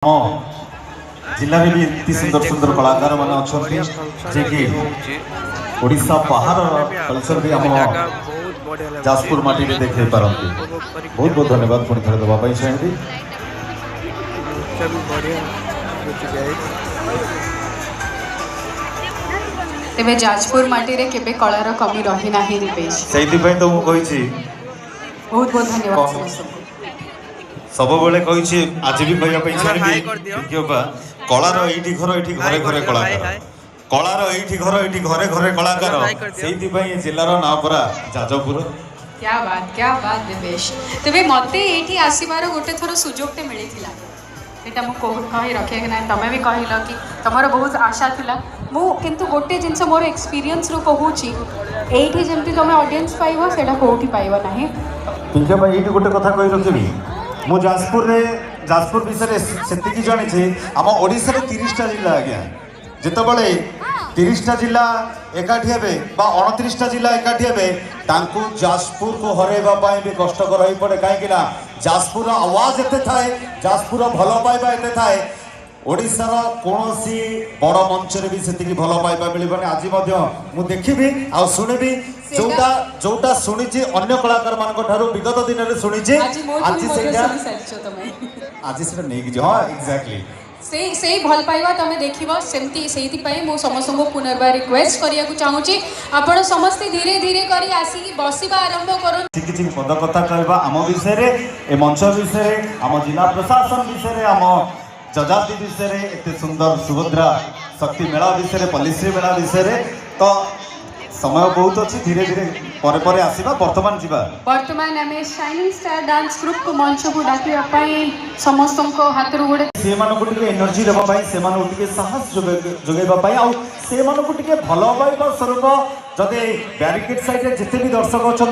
जिले में भी इतनी सुंदर सुंदर कलाकार मान अच्छा कि ओडिशा बाहर कल्चर भी आम जाजपुर माटी में देखे पारती। बहुत बहुत धन्यवाद पुणी थे देवाई चाहिए। तेरे जाजपुर माटी रे केबे कलार कमी रही ना निपेश से तो मुझे बहुत बहुत धन्यवाद सब बेले कही आज भी कहवाई चाहिए कलार ये घर ये घरे घरे कलाकार कलार ये घर ये घरे घरे कलाकार से जिलार ना परा जाजपुर। क्या बात दिवेश तेरे मत ये आसबार गोटे थर सुजोगटे मिलता यहाँ मुझे कही रखे ना तुम भी कहल कि तुम बहुत आशा था मुझे गोटे जिनस मोर एक्सपीरियंस रू कहूँ ये जमी तुम ऑडियंस पाइब से कौटी पाइब ना पिंकिया भाई ये गोटे कथा कही रखी मु जाजपुर विषय से जानी आम ओडिशा 30टा जिला आज्ञा जितेबले 30टा जिला एकाठी हे 29टा जिला एकाठी हे जाजपुर को हरैवा भी कष्टकर हो पड़े कहीं जाजपुर आवाज एते थाए जाजपुर भल पाइबा एते थाए ओडिशार कौन बड़ मंच भी से भल पाइबा मिलबनी। आज मु देखी आ शुणी जोटा जोटा शुणी अन्य कलाकार मान विगत दिन में शुणी आज से नहीं हाँ एक्जाक्टली से भल पाइबा तुम देख सेमती से समस्त को पुनर्बार रिक्वेस्ट करने चाहूँगी आपण समस्ते धीरे धीरे कर आसिक बसवा आरंभ कर किसी पद कथा कहवा आम विषय ए मंच विषय आम जिला प्रशासन विषय आम जजाति विषय एत सुंदर सुभद्रा शक्ति मेला विषय पल्लीश्री मेला विषय तो समय बहुत अच्छी धीरे धीरे परे परे आसीबा वर्तमान आम शाइनिंग स्टार डांस ग्रुप को मंच को डाकवा समस्त हाथ गोड़े से एनर्जी देवाई से साहस जोगेवाई आउ से भल पाइबा स्वरूप जदि ब्यारिकेड साइड जिते भी दर्शक अच्छा